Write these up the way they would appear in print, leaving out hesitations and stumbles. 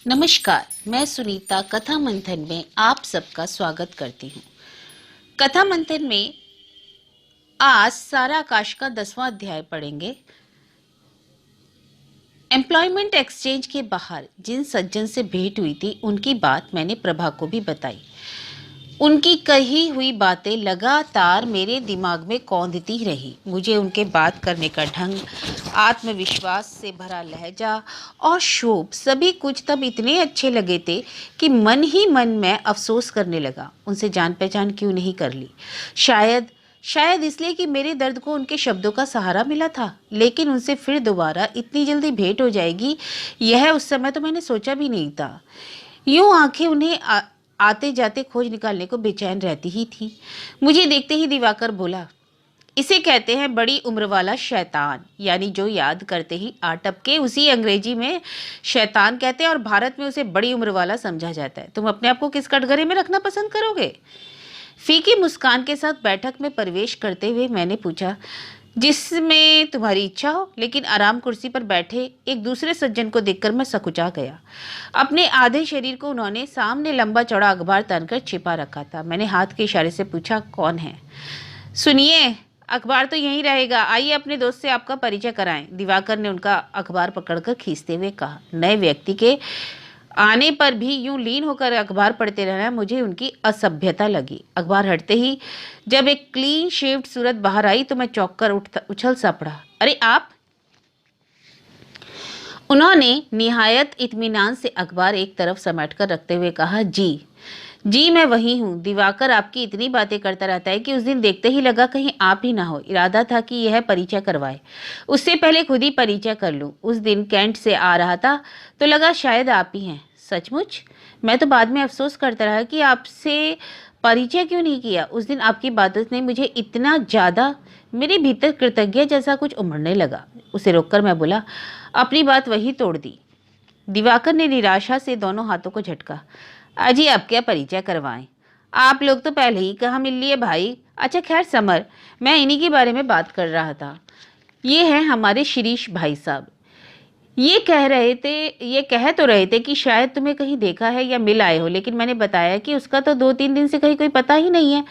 नमस्कार, मैं सुनीता कथा मंथन में आप सबका स्वागत करती हूँ। कथा मंथन में आज सारा आकाश का 10वां अध्याय पढ़ेंगे। एम्प्लॉयमेंट एक्सचेंज के बाहर जिन सज्जन से भेंट हुई थी उनकी बात मैंने प्रभा को भी बताई। उनकी कही हुई बातें लगातार मेरे दिमाग में कौंधती रही। मुझे उनके बात करने का ढंग, आत्मविश्वास से भरा लहजा और शोभ सभी कुछ तब इतने अच्छे लगे थे कि मन ही मन में अफसोस करने लगा उनसे जान पहचान क्यों नहीं कर ली। शायद इसलिए कि मेरे दर्द को उनके शब्दों का सहारा मिला था, लेकिन उनसे फिर दोबारा इतनी जल्दी भेंट हो जाएगी यह उस समय तो मैंने सोचा भी नहीं था। यूं आंखें उन्हें आते जाते खोज निकालने को बेचैन रहती ही थी। मुझे देखते ही दिवाकर बोला, इसे कहते हैं बड़ी उम्र वाला शैतान, यानी जो याद करते ही आटपके उसी अंग्रेजी में शैतान कहते हैं और भारत में उसे बड़ी उम्र वाला समझा जाता है। तुम अपने आप को किस कटघरे में रखना पसंद करोगे? फीकी मुस्कान के साथ बैठक में प्रवेश करते हुए मैंने पूछा, जिसमें तुम्हारी इच्छा हो। लेकिन आराम कुर्सी पर बैठे एक दूसरे सज्जन को देखकर मैं सकुचा गया। अपने आधे शरीर को उन्होंने सामने लंबा चौड़ा अखबार तानकर छिपा रखा था। मैंने हाथ के इशारे से पूछा, कौन है? सुनिए, अखबार तो यहीं रहेगा, आइए अपने दोस्त से आपका परिचय कराएं। दिवाकर ने उनका अखबार पकड़कर खींचते हुए कहा। नए व्यक्ति के आने पर भी यूं लीन होकर अखबार पढ़ते रहना मुझे उनकी असभ्यता लगी। अखबार हटते ही जब एक क्लीन शेव्ड सूरत बाहर आई तो मैं चौंक कर उछल सा पड़ा। अरे आप? उन्होंने निहायत इत्मीनान से अखबार एक तरफ समेट कर रखते हुए कहा, जी मैं वही हूँ। दिवाकर आपकी इतनी बातें करता रहता है कि उस दिन देखते ही लगा कहीं आप ही ना हो। इरादा था कि यह परिचय करवाए, उससे पहले खुद ही परिचय कर लूँ। उस दिन कैंट से आ रहा था तो लगा शायद आप ही हैं। सचमुच? मैं तो बाद में अफसोस करता रहा कि आपसे परिचय क्यों नहीं किया। उस दिन आपकी बातों ने मुझे इतना ज़्यादा, मेरे भीतर कृतज्ञ जैसा कुछ उमड़ने लगा। उसे रोककर मैं बोला, अपनी बात वही तोड़ दी। दिवाकर ने निराशा से दोनों हाथों को झटका। अजी आप क्या परिचय करवाएं, आप लोग तो पहले ही कहाँ मिल लिए भाई। अच्छा खैर समर, मैं इन्हीं के बारे में बात कर रहा था। ये हैं हमारे शिरीष भाई साहब। ये कह तो रहे थे कि शायद तुम्हें कहीं देखा है या मिल आए हो, लेकिन मैंने बताया कि उसका तो 2-3 दिन से कहीं कोई पता ही नहीं है।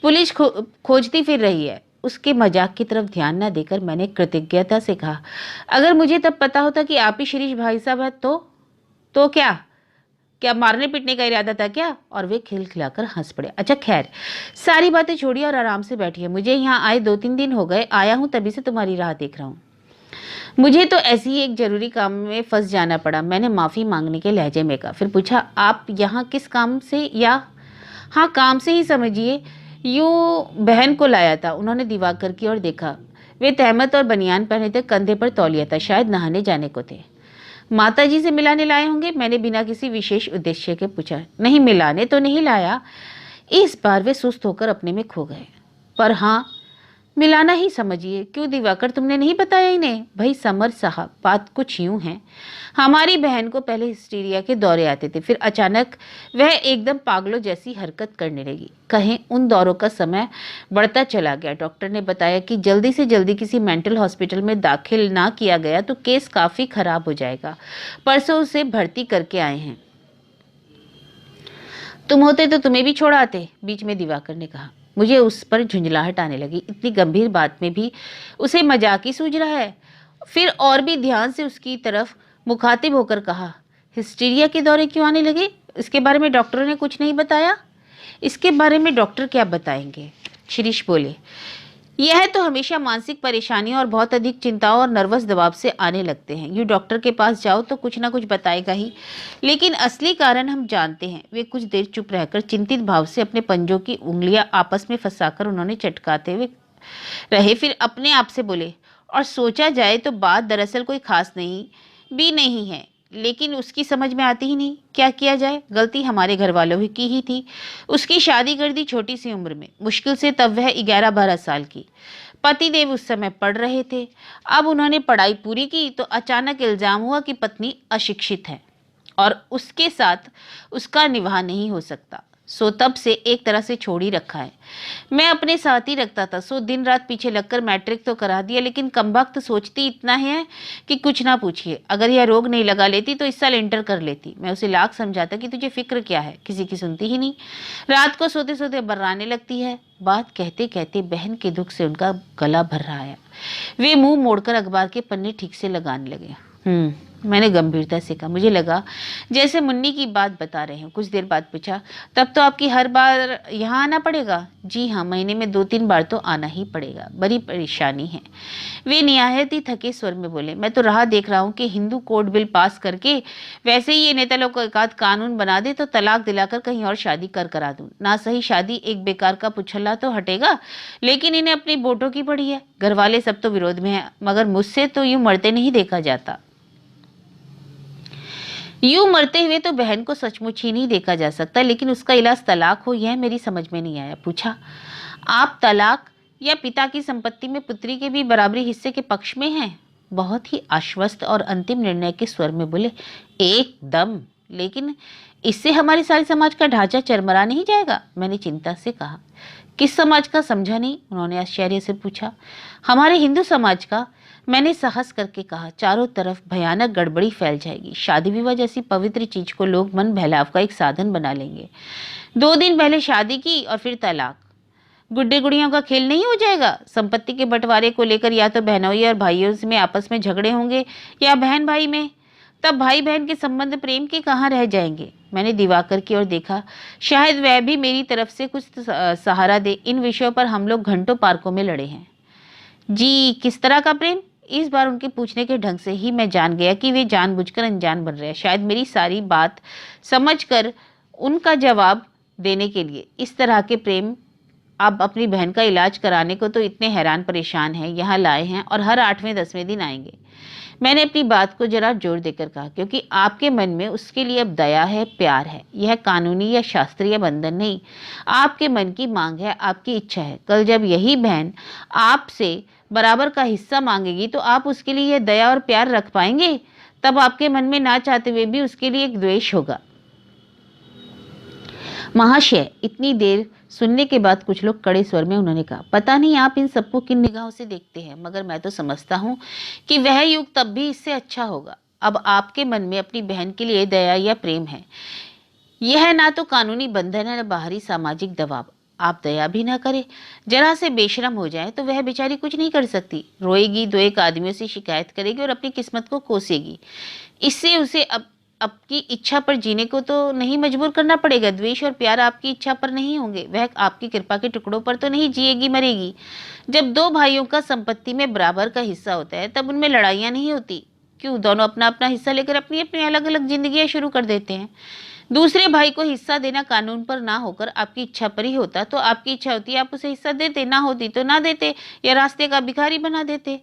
पुलिस खोजती फिर रही है। उसके मजाक की तरफ ध्यान न देकर मैंने कृतज्ञता से कहा, अगर मुझे तब पता होता कि आप ही शिरीष भाई साहब हैं तो क्या क्या मारने पीटने का इरादा था क्या? और वे खिलखिलाकर हंस पड़े। अच्छा खैर, सारी बातें छोड़िए और आराम से बैठिए। मुझे यहाँ आए 2-3 दिन हो गए, आया हूँ तभी से तुम्हारी राह देख रहा हूँ। मुझे तो ऐसे ही एक जरूरी काम में फंस जाना पड़ा, मैंने माफ़ी मांगने के लहजे में कहा। फिर पूछा, आप यहाँ किस काम से? या हाँ, काम से ही समझिए। यूँ बहन को लाया था। उन्होंने दिवाकर की ओर देखा। वे तहमत और बनियान पहने थे, कंधे पर तौलिया था, शायद नहाने जाने को थे। माताजी से मिलाने लाए होंगे? मैंने बिना किसी विशेष उद्देश्य के पूछा। नहीं, मिलाने तो नहीं लाया। इस बार वे सुस्त होकर अपने में खो गए। पर हाँ, मिलाना ही समझिए। क्यों दिवाकर, तुमने नहीं बताया इन्हें? भाई समर साहब, बात कुछ यूं है, हमारी बहन को पहले हिस्टीरिया के दौरे आते थे, फिर अचानक वह एकदम पागलों जैसी हरकत करने लगी। कहें उन दौरों का समय बढ़ता चला गया। डॉक्टर ने बताया कि जल्दी से जल्दी किसी मेंटल हॉस्पिटल में दाखिल ना किया गया तो केस काफ़ी खराब हो जाएगा। परसों उसे भर्ती करके आए हैं। तुम होते तो तुम्हें भी छोड़ आते, बीच में दिवाकर ने कहा। मुझे उस पर झुंझलाहट आने लगी। इतनी गंभीर बात में भी उसे मजाक ही सूझ रहा है। फिर और भी ध्यान से उसकी तरफ मुखातिब होकर कहा, हिस्टीरिया के दौरे क्यों आने लगे? इसके बारे में डॉक्टरों ने कुछ नहीं बताया? इसके बारे में डॉक्टर क्या बताएंगे? शिरीष बोले, यह तो हमेशा मानसिक परेशानियों और बहुत अधिक चिंताओं और नर्वस दबाव से आने लगते हैं। यूँ डॉक्टर के पास जाओ तो कुछ ना कुछ बताएगा ही, लेकिन असली कारण हम जानते हैं। वे कुछ देर चुप रहकर चिंतित भाव से अपने पंजों की उंगलियां आपस में फंसाकर उन्होंने चटकाते हुए रहे। फिर अपने आप से बोले, और सोचा जाए तो बात दरअसल कोई खास नहीं है, लेकिन उसकी समझ में आती ही नहीं। क्या किया जाए? गलती हमारे घर वालों की ही थी। उसकी शादी कर दी छोटी सी उम्र में, मुश्किल से तब वह 11-12 साल की। पतिदेव उस समय पढ़ रहे थे। अब उन्होंने पढ़ाई पूरी की तो अचानक इल्जाम हुआ कि पत्नी अशिक्षित है और उसके साथ उसका निवाह नहीं हो सकता। सो तब से एक तरह से छोड़ ही रखा है। मैं अपने साथ ही रखता था, सो दिन रात पीछे लगकर मैट्रिक तो करा दिया, लेकिन कमबख्त सोचती इतना है कि कुछ ना पूछिए। अगर यह रोग नहीं लगा लेती तो इस साल इंटर कर लेती। मैं उसे लाख समझाता कि तुझे फिक्र क्या है, किसी की सुनती ही नहीं। रात को सोते सोते बर्राने लगती है। बात कहते कहते बहन के दुख से उनका गला भर रहा है। वे मुंह मोड़कर अखबार के पन्ने ठीक से लगाने लगे। मैंने गंभीरता से कहा। मुझे लगा जैसे मुन्नी की बात बता रहे हैं। कुछ देर बाद पूछा, तब तो आपकी हर बार यहाँ आना पड़ेगा? जी हाँ, महीने में 2-3 बार तो आना ही पड़ेगा। बड़ी परेशानी है। वे निहायत ही थके स्वर में बोले, मैं तो राह देख रहा हूँ कि हिंदू कोड बिल पास करके वैसे ही ये नेता लोग को एक आध कानून बना दे तो तलाक दिलाकर कहीं और शादी करा दूं। ना सही शादी एक बेकार का पुछल्ला तो हटेगा, लेकिन इन्हें अपनी वोटों की पड़ी है। घर वाले सब तो विरोध में है, मगर मुझसे तो यूं मरते नहीं देखा जाता। यूं मरते हुए तो बहन को सचमुच ही नहीं देखा जा सकता, लेकिन उसका इलाज तलाक हो, यह मेरी समझ में नहीं आया। पूछा, आप तलाक या पिता की संपत्ति में पुत्री के भी बराबरी हिस्से के पक्ष में हैं? बहुत ही आश्वस्त और अंतिम निर्णय के स्वर में बोले, एकदम, लेकिन इससे हमारे सारे समाज का ढांचा चरमरा नहीं जाएगा? मैंने चिंता से कहा। किस समाज का? समझा नहीं। उन्होंने आश्चर्य से पूछा। हमारे हिंदू समाज का। मैंने साहस करके कहा। चारों तरफ भयानक गड़बड़ी फैल जाएगी। शादी विवाह जैसी पवित्र चीज को लोग मन बहलाव का एक साधन बना लेंगे। 2 दिन पहले शादी की और फिर तलाक। गुड्डे गुड़ियों का खेल नहीं हो जाएगा। संपत्ति के बंटवारे को लेकर या तो बहनोई और भाइयों में आपस में झगड़े होंगे या बहन भाई में। तब भाई बहन के संबंध प्रेम के कहाँ रह जाएंगे? मैंने दिवाकर की ओर देखा। शायद वह भी मेरी तरफ से कुछ सहारा दे। इन विषयों पर हम लोग घंटों पार्कों में लड़े हैं। जी, किस तरह का प्रेम? इस बार उनके पूछने के ढंग से ही मैं जान गया कि वे जानबूझकर अनजान बन रहे हैं। शायद मेरी सारी बात समझकर उनका जवाब देने के लिए। इस तरह के प्रेम आप अपनी बहन का इलाज कराने को तो इतने हैरान परेशान हैं, यहाँ लाए हैं और हर 8वें-10वें दिन आएंगे। मैंने अपनी बात को जरा जोर देकर कहा, क्योंकि आपके मन में उसके लिए अब दया है, प्यार है। यह कानूनी या शास्त्रीय बंधन नहीं, आपके मन की मांग है, आपकी इच्छा है। कल जब यही बहन आपसे बराबर का हिस्सा मांगेगी तो आप उसके लिए यह दया और प्यार रख पाएंगे? तब आपके मन में ना चाहते हुए भी उसके लिए एक द्वेष होगा। महाशय, इतनी देर सुनने के बाद कुछ लोग कड़े स्वर में उन्होंने कहा, पता नहीं आप इन सबको किन निगाहों से देखते हैं, मगर मैं तो समझता हूँ कि वह युग तब भी इससे अच्छा होगा। अब आपके मन में अपनी बहन के लिए दया या प्रेम है। यह ना तो कानूनी बंधन है, न बाहरी सामाजिक दबाव। आप दया भी ना करें, जरा से बेशरम हो जाए तो वह बेचारी कुछ नहीं कर सकती। रोएगी, 2-1 आदमियों से शिकायत करेगी और अपनी किस्मत को कोसेगी। इससे उसे आपकी इच्छा पर जीने को तो नहीं मजबूर करना पड़ेगा। द्वेष और प्यार आपकी इच्छा पर नहीं होंगे। वह आपकी कृपा के टुकड़ों पर तो नहीं जिएगी मरेगी। जब 2 भाइयों का संपत्ति में बराबर का हिस्सा होता है तब उनमें लड़ाइयाँ नहीं होती। क्यों? दोनों अपना अपना हिस्सा लेकर अपनी अपनी अलग अलग जिंदगियां शुरू कर देते हैं। दूसरे भाई को हिस्सा देना कानून पर ना होकर आपकी इच्छा पर ही होता तो आपकी इच्छा होती आप उसे हिस्सा देते, ना होती तो ना देते या रास्ते का भिखारी बना देते।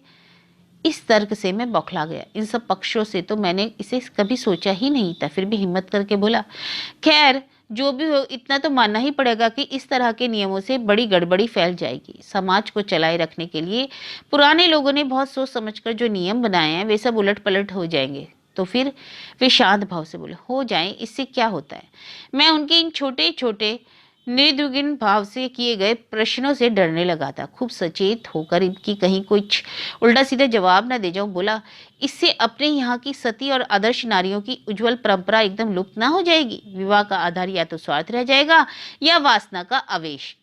इस तर्क से मैं बौखला गया। इन सब पक्षों से तो मैंने इसे कभी सोचा ही नहीं था। फिर भी हिम्मत करके बोला, खैर जो भी हो, इतना तो मानना ही पड़ेगा कि इस तरह के नियमों से बड़ी गड़बड़ी फैल जाएगी। समाज को चलाए रखने के लिए पुराने लोगों ने बहुत सोच समझकर जो नियम बनाए हैं वे सब उलट पलट हो जाएंगे। तो फिर वे शांत भाव से बोले, हो जाए, इससे क्या होता है? मैं उनके इन छोटे छोटे निर्द्विघ्न भाव से किए गए प्रश्नों से डरने लगा था। खूब सचेत होकर इनकी कहीं कुछ उल्टा सीधा जवाब न दे जाऊं, बोला, इससे अपने यहाँ की सती और आदर्श नारियों की उज्जवल परंपरा एकदम लुप्त ना हो जाएगी? विवाह का आधार या तो स्वार्थ रह जाएगा या वासना का आवेश।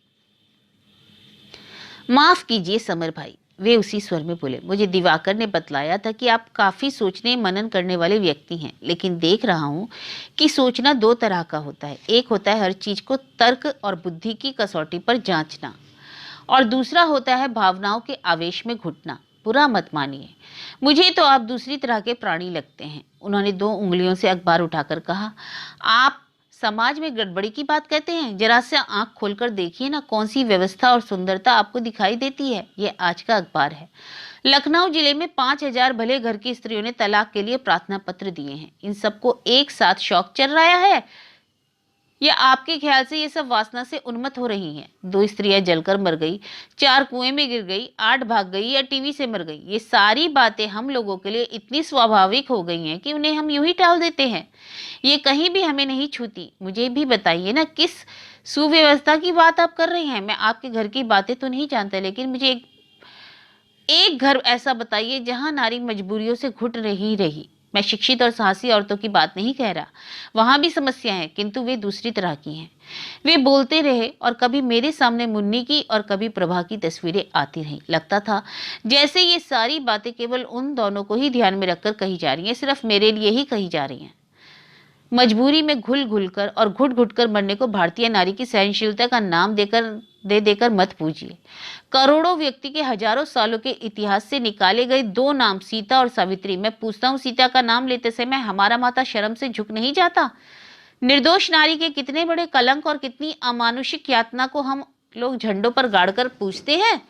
माफ कीजिए समर भाई, वे उसी स्वर में बोले, मुझे दिवाकर ने बतलाया था कि आप काफी सोचने मनन करने वाले व्यक्ति हैं, लेकिन देख रहा हूं कि सोचना 2 तरह का होता है। एक होता है हर चीज को तर्क और बुद्धि की कसौटी पर जांचना, और दूसरा होता है भावनाओं के आवेश में घुटना। बुरा मत मानिए, मुझे तो आप दूसरी तरह के प्राणी लगते हैं। उन्होंने 2 उंगलियों से अखबार उठाकर कहा, आप समाज में गड़बड़ी की बात कहते हैं? जरा से आंख खोलकर देखिए ना, कौन सी व्यवस्था और सुंदरता आपको दिखाई देती है। ये आज का अखबार है। लखनऊ जिले में 5000 भले घर की स्त्रियों ने तलाक के लिए प्रार्थना पत्र दिए हैं। इन सबको एक साथ शौक चल रहा है या आपके ख्याल से ये सब वासना से उन्मत्त हो रही हैं? 2 स्त्रियां जलकर मर गई, 4 कुएं में गिर गई, 8 भाग गई या टीवी से मर गई। ये सारी बातें हम लोगों के लिए इतनी स्वाभाविक हो गई हैं कि उन्हें हम यूं ही टाल देते हैं। ये कहीं भी हमें नहीं छूती। मुझे भी बताइए ना, किस सुव्यवस्था की बात आप कर रहे हैं? मैं आपके घर की बातें तो नहीं जानता, लेकिन मुझे एक घर ऐसा बताइए जहां नारी मजबूरियों से घुट नहीं रही। मैं शिक्षित और साहसी औरतों की बात नहीं कह रहा, वहां भी समस्या है, किंतु वे दूसरी तरह की हैं। वे बोलते रहे और कभी मेरे सामने मुन्नी की और कभी प्रभा की तस्वीरें आती रहीं। लगता था जैसे ये सारी बातें केवल उन दोनों को ही ध्यान में रखकर कही जा रही हैं, सिर्फ मेरे लिए ही कही जा रही हैं। मजबूरी में घुल घुल कर और घुट घुट कर मरने को भारतीय नारी की सहनशीलता का नाम देकर मत पूजिए। करोड़ों व्यक्ति के हजारों सालों के इतिहास से निकाले गए दो नाम, सीता और सावित्री। मैं पूछता हूँ, सीता का नाम लेते समय हमारा माथा शर्म से झुक नहीं जाता? निर्दोष नारी के कितने बड़े कलंक और कितनी अमानुषिक यातना को हम लोग झंडों पर गाड़कर पूछते हैं।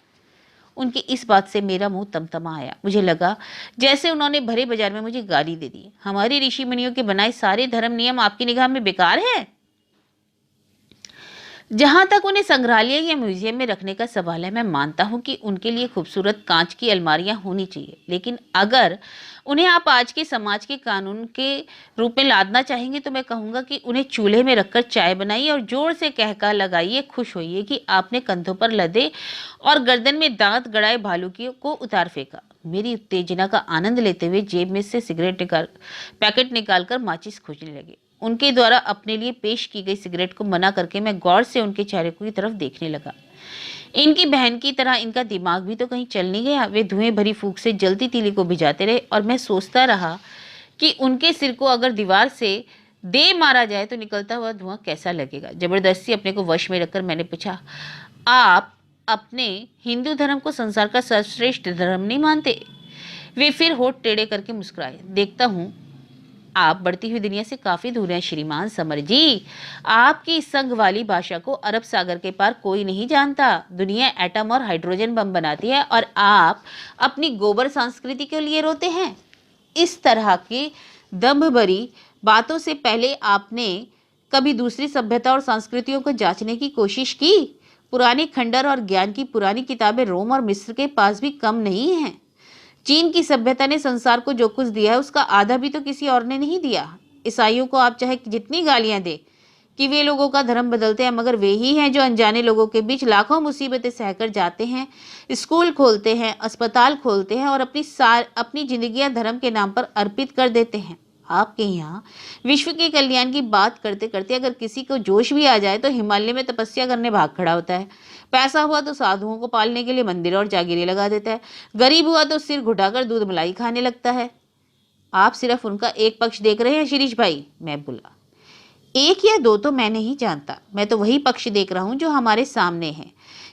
उनकी इस बात से मेरा मुंह तमतमा आया। मुझे लगा जैसे उन्होंने भरे बाजार में मुझे गाली दे दी। हमारे ऋषि मुनियों के बनाए सारे धर्म नियम आपकी निगाह में बेकार है? जहां तक उन्हें संग्रहालय या म्यूजियम में रखने का सवाल है, मैं मानता हूं कि उनके लिए खूबसूरत कांच की अलमारियां होनी चाहिए, लेकिन अगर उन्हें आप आज के समाज के कानून के रूप में लादना चाहेंगे तो मैं कहूंगा कि उन्हें चूल्हे में रखकर चाय बनाइए और जोर से कहका लगाइए, खुश होइए कि आपने कंधों पर लदे और गर्दन में दांत गड़ाए भालू को उतार फेंका। मेरी उत्तेजना का आनंद लेते हुए जेब में से पैकेट निकालकर माचिस खोजने लगे। उनके द्वारा अपने लिए पेश की गई सिगरेट को मना करके मैं गौर से उनके चेहरे की तरफ देखने लगा। इनकी बहन की तरह इनका दिमाग भी तो कहीं चल नहीं गया? वे धुएं भरी फूंक से जलती तीली को भिजाते रहे और मैं सोचता रहा कि उनके सिर को अगर दीवार से दे मारा जाए तो निकलता हुआ धुआं कैसा लगेगा। जबरदस्ती अपने को वश में रखकर मैंने पूछा, आप अपने हिंदू धर्म को संसार का सर्वश्रेष्ठ धर्म नहीं मानते? वे फिर होठ टेढ़े करके मुस्कुराए। देखता हूँ आप बढ़ती हुई दुनिया से काफी दूर हैं श्रीमान समर जी। आपकी इस संघ वाली भाषा को अरब सागर के पार कोई नहीं जानता। दुनिया एटम और हाइड्रोजन बम बनाती है और आप अपनी गोबर संस्कृति के लिए रोते हैं। इस तरह की दम्भ भरी बातों से पहले आपने कभी दूसरी सभ्यता और संस्कृतियों को जांचने की कोशिश की? पुराने खंडर और ज्ञान की पुरानी किताबें रोम और मिस्र के पास भी कम नहीं हैं। चीन की सभ्यता ने संसार को जो कुछ दिया है उसका आधा भी तो किसी और ने नहीं दिया। ईसाइयों को आप चाहे जितनी गालियां दे कि वे लोगों का धर्म बदलते हैं, मगर वे ही हैं जो अनजाने लोगों के बीच लाखों मुसीबतें सहकर जाते हैं, स्कूल खोलते हैं, अस्पताल खोलते हैं और अपनी जिंदगियां धर्म के नाम पर अर्पित कर देते हैं। आपके यहाँ विश्व के कल्याण की बात करते करते अगर किसी को जोश भी आ जाए तो हिमालय में तपस्या करने भाग खड़ा होता है। पैसा हुआ तो साधुओं को पालने के लिए मंदिर और जागीरें लगा देता है। गरीब हुआ तो सिर घुटाकर दूध मलाई खाने लगता है। आप सिर्फ उनका एक पक्ष देख रहे हैं शिरीष भाई, मैं बोला। एक या दो तो मैं नहीं जानता, मैं तो वही पक्ष देख रहा हूँ जो हमारे सामने है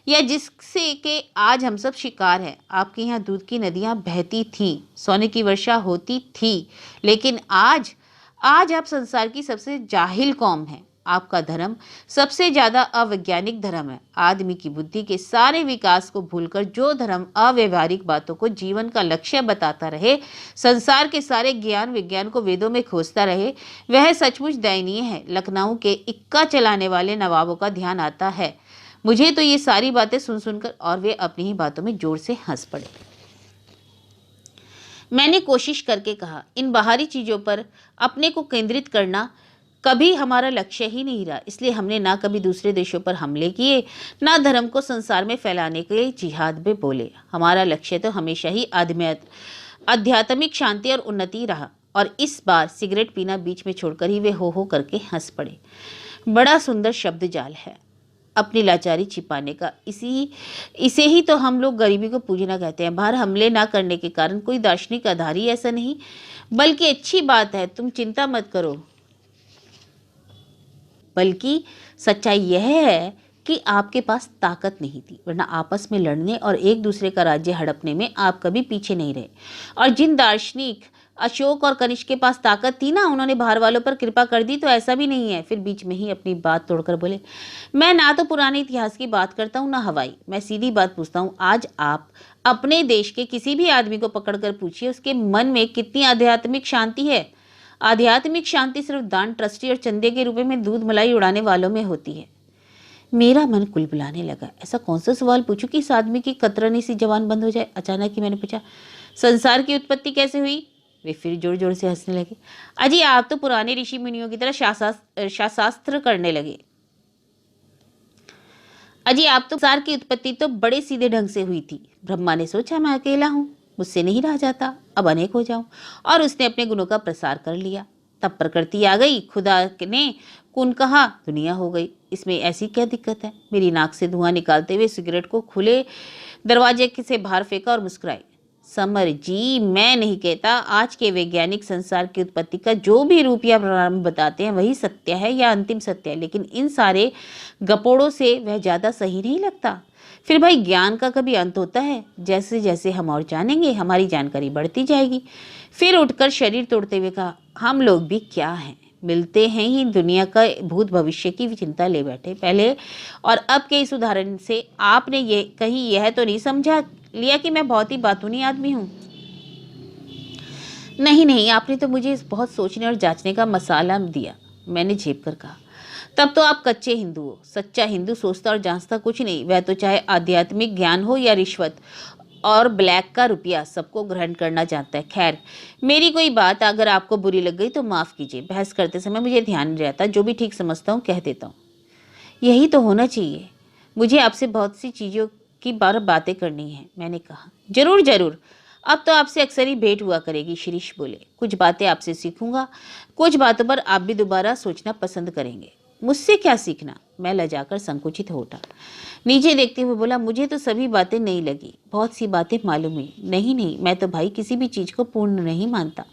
या जिससे कि आज हम सब शिकार हैं। आपके यहाँ दूध की नदियाँ बहती थीं, सोने की वर्षा होती थी, लेकिन आज आप संसार की सबसे जाहिल कौम है। आपका धर्म सबसे ज्यादा अवैज्ञानिक धर्म है। आदमी की बुद्धि के सारे विकास को भूलकर जो धर्म अव्यवहारिक बातों को जीवन का लक्ष्य बताता रहे, संसार के सारे ज्ञान विज्ञान को वेदों में खोजता रहे, वह सचमुच दयनीय है। लखनऊ के इक्का चलाने वाले नवाबों का ध्यान आता है। मुझे तो ये सारी बातें सुन सुनकर और वे अपनी ही बातों में जोर से हंस पड़े। मैंने कोशिश करके कहा, इन बाहरी चीजों पर अपने को केंद्रित करना कभी हमारा लक्ष्य ही नहीं रहा, इसलिए हमने ना कभी दूसरे देशों पर हमले किए, ना धर्म को संसार में फैलाने के लिए जिहाद में बोले। हमारा लक्ष्य तो हमेशा ही आध्यात्मिक शांति और उन्नति रहा। और इस बार सिगरेट पीना बीच में छोड़कर ही वे हो करके हंस पड़े। बड़ा सुंदर शब्द जाल है अपनी लाचारी छिपाने का। इसे ही तो हम लोग गरीबी को पूजना कहते हैं। बाहर हमले ना करने के कारण कोई दार्शनिक आधार ही ऐसा नहीं, बल्कि अच्छी बात है, तुम चिंता मत करो। बल्कि सच्चाई यह है कि आपके पास ताकत नहीं थी, वरना आपस में लड़ने और एक दूसरे का राज्य हड़पने में आप कभी पीछे नहीं रहे। और जिन दार्शनिक अशोक और कनिष्क के पास ताकत थी ना, उन्होंने बाहर वालों पर कृपा कर दी, तो ऐसा भी नहीं है। फिर बीच में ही अपनी बात तोड़कर बोले, मैं ना तो पुराने इतिहास की बात करता हूँ ना हवाई, मैं सीधी बात पूछता हूँ। आज आप अपने देश के किसी भी आदमी को पकड़कर पूछिए उसके मन में कितनी आध्यात्मिक शांति है। आध्यात्मिक शांति सिर्फ दान, ट्रस्टी और चंदे के रूप में दूध मलाई उड़ाने वालों में होती है। मेरा मन कुलबुलाने लगा। ऐसा कौन सा सवाल पूछूं कि इस आदमी की कतरनी सी जवान बंद हो जाए। अचानक ही मैंने पूछा, संसार की उत्पत्ति कैसे हुई? वे फिर जोर जोर से हंसने लगे। अजी आप तो पुराने ऋषि मुनियों की तरह शास्त्र करने लगे। अजी आप तो संसार की उत्पत्ति तो बड़े सीधे ढंग से हुई थी। ब्रह्मा ने सोचा मैं अकेला हूँ, मुझसे नहीं रहा जाता, अब अनेक हो जाऊं, और उसने अपने गुणों का प्रसार कर लिया। तब प्रकृति आ गई, खुदा ने कुन कहा, दुनिया हो गई। इसमें ऐसी क्या दिक्कत है? मेरी नाक से धुआं निकालते हुए सिगरेट को खुले दरवाजे से बाहर फेंका और मुस्कुराई। समर जी, मैं नहीं कहता आज के वैज्ञानिक संसार की उत्पत्ति का जो भी रूप या प्रारंभ बताते हैं वही सत्य है या अंतिम सत्य है, लेकिन इन सारे गपोड़ों से वह ज़्यादा सही नहीं लगता। फिर भाई ज्ञान का कभी अंत होता है? जैसे जैसे हम और जानेंगे हमारी जानकारी बढ़ती जाएगी। फिर उठकर शरीर तोड़ते हुए कहा, हम लोग भी क्या हैं, मिलते हैं ही दुनिया का भूत भविष्य की चिंता ले बैठे। पहले और अब के इस उदाहरण से आपने ये कहीं यह तो नहीं समझा लिया कि मैं बहुत ही बातूनी आदमी हूँ? नहीं नहीं, आपने तो मुझे बहुत सोचने और जांचने का मसाला दिया, मैंने झेप कर कहा। तब तो आप कच्चे हिंदू हो। सच्चा हिंदू सोचता और जांचता कुछ नहीं, वह तो चाहे आध्यात्मिक ज्ञान हो या रिश्वत और ब्लैक का रुपया, सबको ग्रहण करना चाहता है। खैर, मेरी कोई बात अगर आपको बुरी लग गई तो माफ़ कीजिए। बहस करते समय मुझे ध्यान नहीं रहता, जो भी ठीक समझता हूँ कह देता हूँ। यही तो होना चाहिए। मुझे आपसे बहुत सी चीज़ों की बातें करनी है, मैंने कहा। जरूर जरूर, अब तो आपसे अक्सर ही भेंट हुआ करेगी, शिरीष बोले। कुछ बातें आपसे सीखूंगा, कुछ बातों पर आप भी दोबारा सोचना पसंद करेंगे। मुझसे क्या सीखना? मैं लजाकर संकुचित हो उठा। नीचे देखते हुए बोला, मुझे तो सभी बातें नहीं लगी, बहुत सी बातें मालूम हुई। नहीं नहीं, मैं तो भाई किसी भी चीज़ को पूर्ण नहीं मानता।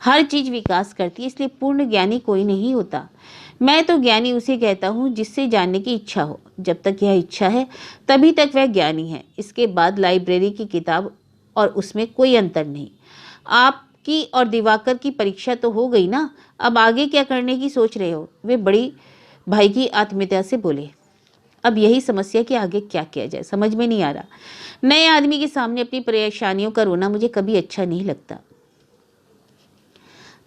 हर चीज़ विकास करती है, इसलिए पूर्ण ज्ञानी कोई नहीं होता। मैं तो ज्ञानी उसे कहता हूँ जिससे जानने की इच्छा हो। जब तक यह इच्छा है तभी तक वह ज्ञानी है। इसके बाद लाइब्रेरी की किताब और उसमें कोई अंतर नहीं। आपकी और दिवाकर की परीक्षा तो हो गई ना, अब आगे क्या करने की सोच रहे हो? वे बड़ी भाई की आत्मीयता से बोले। अब यही समस्या कि आगे क्या किया जाए, समझ में नहीं आ रहा। नए आदमी के सामने अपनी परेशानियों का रोना मुझे कभी अच्छा नहीं लगता।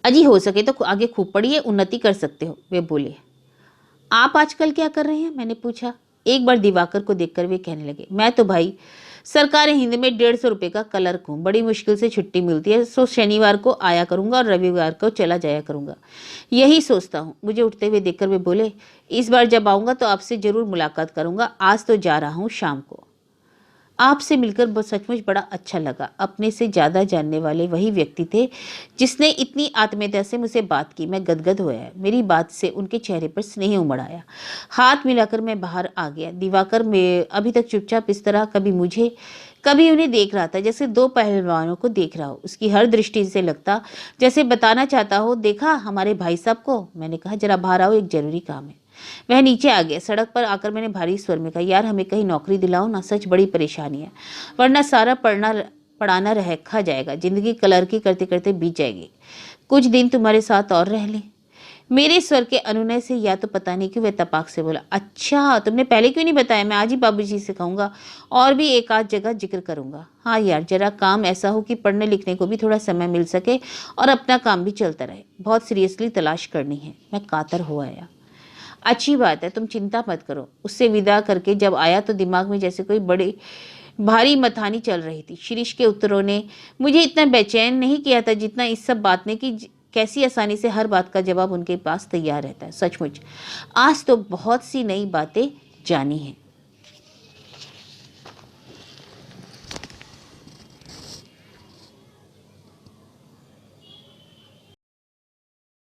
अजी हो सके तो आगे खूब पढ़िए, उन्नति कर सकते हो, वे बोले। आप आजकल क्या कर रहे हैं? मैंने पूछा। एक बार दिवाकर को देखकर वे कहने लगे, मैं तो भाई सरकारी हिंद में 150 रुपये का क्लर्क हूँ। बड़ी मुश्किल से छुट्टी मिलती है, सो शनिवार को आया करूँगा और रविवार को चला जाया करूँगा। यही सोचता हूँ। मुझे उठते हुए देखकर वे बोले, इस बार जब आऊँगा तो आपसे ज़रूर मुलाकात करूँगा। आज तो जा रहा हूँ शाम को। आपसे मिलकर सचमुच बड़ा अच्छा लगा। अपने से ज़्यादा जानने वाले वही व्यक्ति थे जिसने इतनी आत्मीयता से मुझसे बात की। मैं गदगद होया। मेरी बात से उनके चेहरे पर स्नेह उमड़ आया। हाथ मिलाकर मैं बाहर आ गया। दिवाकर में अभी तक चुपचाप इस तरह कभी मुझे कभी उन्हें देख रहा था जैसे दो पहलवानों को देख रहा हो। उसकी हर दृष्टि से लगता जैसे बताना चाहता हो, देखा हमारे भाई साहब को? मैंने कहा, जरा बाहर आओ, एक जरूरी काम है। वह नीचे आ गया। सड़क पर आकर मैंने भारी स्वर में कहा, यार हमें कहीं नौकरी दिलाओ ना, सच बड़ी परेशानी है, वरना सारा पढ़ाना रखा जाएगा। जिंदगी क्लर्की करते करते बीत जाएगी। कुछ दिन तुम्हारे साथ और रह लें। मेरे स्वर के अनुनय से या तो पता नहीं क्यों वह तपाक से बोला, अच्छा तुमने पहले क्यों नहीं बताया? मैं आज ही बाबूजी से कहूँगा और भी एक आध जगह जिक्र करूँगा। हाँ यार, जरा काम ऐसा हो कि पढ़ने लिखने को भी थोड़ा समय मिल सके और अपना काम भी चलता रहे। बहुत सीरियसली तलाश करनी है। मैं कातर हो आया। अच्छी बात है, तुम चिंता मत करो। उससे विदा करके जब आया तो दिमाग में जैसे कोई बड़ी भारी मथानी चल रही थी। शिरीष के उत्तरों ने मुझे इतना बेचैन नहीं किया था जितना इस सब बात ने कि कैसी आसानी से हर बात का जवाब उनके पास तैयार रहता है। सचमुच आज तो बहुत सी नई बातें जानी हैं।